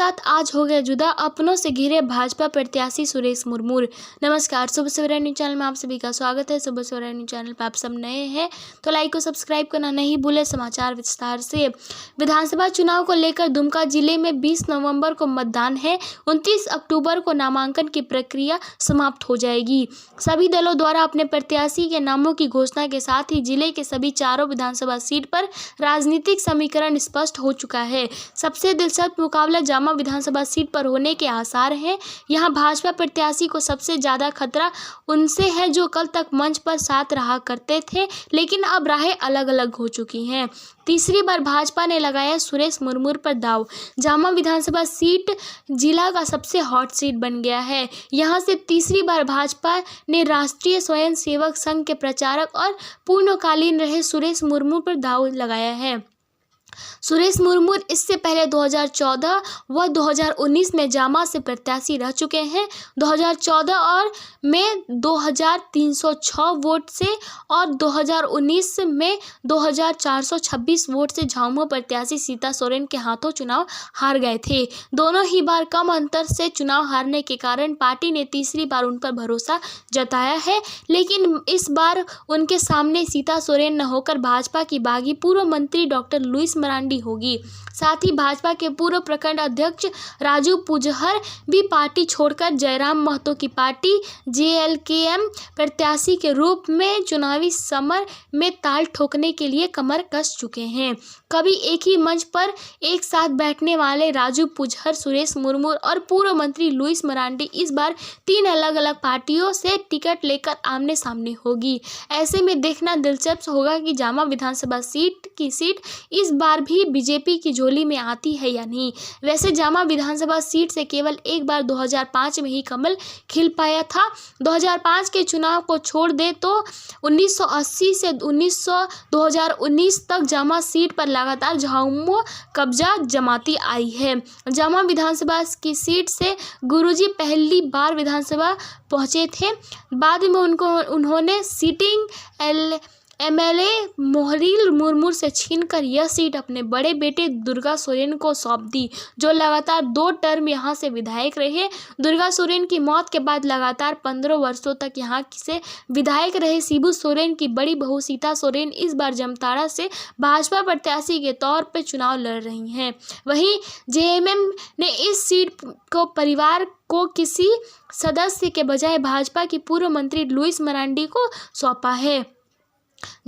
साथ आज हो गए जुदा, अपनों से घिरे भाजपा प्रत्याशी सुरेश मुर्मू। नमस्कार, सुबह सवेरा न्यूज चैनल में आप सभी का स्वागत है। सुबह सवेरा न्यूज चैनल पर आप सब नए हैं तो लाइक को सब्सक्राइब करना नहीं भूले। समाचार विस्तार से। विधानसभा चुनाव को लेकर दुमका जिले में 20 नवंबर को मतदान है। 29 अक्टूबर को नामांकन की प्रक्रिया समाप्त हो जाएगी। सभी दलों द्वारा अपने प्रत्याशी के नामों की घोषणा के साथ ही जिले के सभी चारों विधानसभा सीट पर राजनीतिक समीकरण स्पष्ट हो चुका है। सबसे दिलचस्प मुकाबला जामा विधानसभा सीट पर होने के आसार हैं। यहां भाजपा प्रत्याशी को सबसे ज्यादा खतरा उनसे है जो कल तक मंच पर साथ रहा करते थे, लेकिन अब राहें अलग अलग हो चुकी हैं। तीसरी बार भाजपा ने लगाया सुरेश मुर्मू पर दांव। जामा विधानसभा सीट जिला का सबसे हॉट सीट बन गया है। यहां से तीसरी बार भाजपा ने राष्ट्रीय स्वयंसेवक संघ के प्रचारक और पूर्णकालीन रहे सुरेश मुर्मू पर दांव लगाया है। सुरेश मुर्मू इससे पहले 2014 व 2019 में जामा से प्रत्याशी रह चुके हैं। 2014 और में 2306 वोट से और 2019 में 2426 वोट से झामुमो प्रत्याशी सीता सोरेन के हाथों चुनाव हार गए थे। दोनों ही बार कम अंतर से चुनाव हारने के कारण पार्टी ने तीसरी बार उन पर भरोसा जताया है, लेकिन इस बार उनके सामने सीता सोरेन न होकर भाजपा की बागी पूर्व मंत्री डॉक्टर लुईस मरांडी होगी। साथ ही भाजपा के पूर्व प्रखंड अध्यक्ष राजू पुजहर भी पार्टी छोड़कर जयराम महतो की पार्टी जेएलकेएम प्रत्याशी के रूप में चुनावी समर में ताल ठोकने के लिए कमर कस चुके हैं। कभी एक ही मंच पर एक साथ बैठने वाले राजू पुजहर, सुरेश मुर्मू और पूर्व मंत्री लुईस मरांडी इस बार 3 अलग अलग पार्टियों से टिकट लेकर आमने सामने होगी। ऐसे में देखना दिलचस्प होगा कि जामा विधानसभा सीट इस बार भी बीजेपी की झोली में आती है या नहीं। वैसे जामा विधानसभा सीट से केवल एक बार 2005 में ही कमल खिल पाया था। 2005 के चुनाव को छोड़ दे तो 1980 से 2019 तक जामा सीट पर लगातार झामुमो कब्जा जमाती आई है। जामा विधानसभा की सीट से गुरुजी पहली बार विधानसभा पहुंचे थे। बाद में उन्होंने सिटिंग एमएलए मोहरिल मुर्मू से छीनकर यह सीट अपने बड़े बेटे दुर्गा सोरेन को सौंप दी, जो लगातार 2 टर्म यहां से विधायक रहे। दुर्गा सोरेन की मौत के बाद लगातार 15 वर्षों तक यहां से विधायक रहे शिबू सोरेन की बड़ी बहू सीता सोरेन इस बार जामताड़ा से भाजपा प्रत्याशी के तौर पर चुनाव लड़ रही हैं। वहीं जेएमएम ने इस सीट को परिवार को किसी सदस्य के बजाय भाजपा की पूर्व मंत्री लुईस मरांडी को सौंपा है।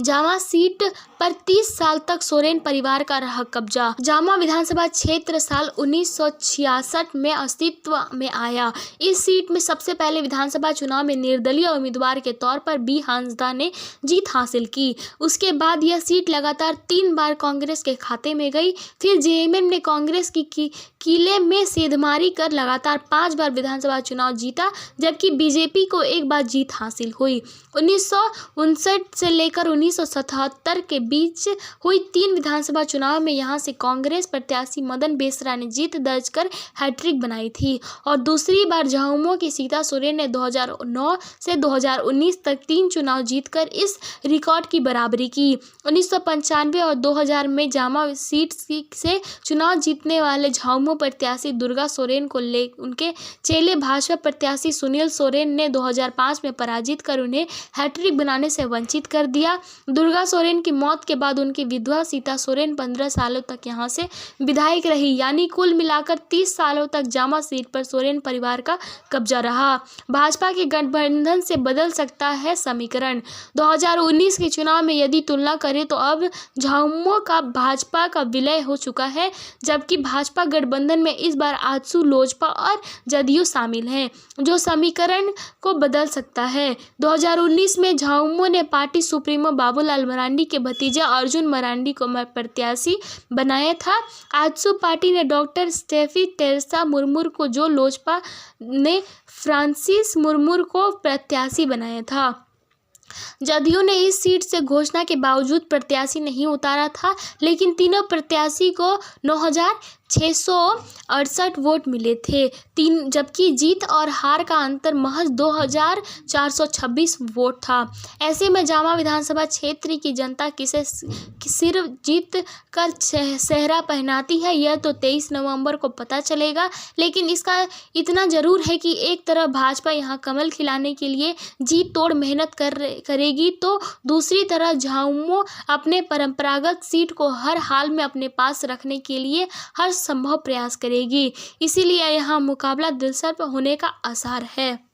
जामा सीट पर 30 साल तक सोरेन परिवार का रहा कब्जा। जामा विधानसभा क्षेत्र साल 1966 में अस्तित्व में आया। इस सीट में सबसे पहले विधानसभा चुनाव में निर्दलीय उम्मीदवार के तौर पर बी हांसदा ने जीत हासिल की। उसके बाद यह सीट लगातार 3 बार कांग्रेस के खाते में गई। फिर जेएमएम ने कांग्रेस की किले में सेंधमारी कर लगातार 5 बार विधानसभा चुनाव जीता, जबकि बीजेपी को एक बार जीत हासिल हुई। 1959 से लेकर 1977 के बीच हुई 3 विधानसभा चुनाव में यहां से कांग्रेस प्रत्याशी मदन बेसरा ने जीत दर्ज कर हैट्रिक बनाई थी और दूसरी बार झामुमो की सीता सोरेन ने 2009 से 2019 तक 3 चुनाव जीतकर इस रिकॉर्ड की बराबरी की। 1995 और 2000 में जामा सीट से चुनाव जीतने वाले झामुमो प्रत्याशी दुर्गा सोरेन को उनके चेले भाजपा प्रत्याशी सुनील सोरेन ने 2005 में पराजित कर उन्हें हैट्रिक बनाने से वंचित कर दिया। दुर्गा सोरेन की मौत के बाद उनकी विधवा सीता सोरेन 15 सालों तक यहां से विधायक रही, यानी कुल मिलाकर 30 सालों तक जामा सीट पर सोरेन परिवार का कब्जा रहा। भाजपा के गठबंधन से बदल सकता है समीकरण। 2019 के चुनाव में यदि तुलना करें तो अब झामुमो का भाजपा का विलय हो चुका है, जबकि भाजपा गठबंधन में इस बार आजसू, लोजपा और जदयू शामिल हैं, जो समीकरण को बदल सकता है। 2019 में झामुमो ने पार्टी सुप्रीमो बाबूलाल मरांडी के भतीजा अर्जुन मरांडी को प्रत्याशी बनाया था। आजसू पार्टी ने डॉक्टर स्टेफी टेरेसा मुर्मू को, जो लोजपा ने फ्रांसिस मुर्मू को प्रत्याशी बनाया था। जदयू ने इस सीट से घोषणा के बावजूद प्रत्याशी नहीं उतारा था, लेकिन तीनों प्रत्याशी को 668 वोट मिले थे, जबकि जीत और हार का अंतर महज 2426 वोट था। ऐसे में जामा विधानसभा क्षेत्र की जनता किसे सिर्फ जीत कर सेहरा पहनाती है, यह तो 23 नवंबर को पता चलेगा। लेकिन इसका इतना जरूर है कि एक तरफ भाजपा यहाँ कमल खिलाने के लिए जी तोड़ मेहनत करेगी, तो दूसरी तरफ झामुमो अपने परंपरागत सीट को हर हाल में अपने पास रखने के लिए हर संभव प्रयास करेगी। इसीलिए यहाँ मुकाबला दिलचस्प होने का आसार है।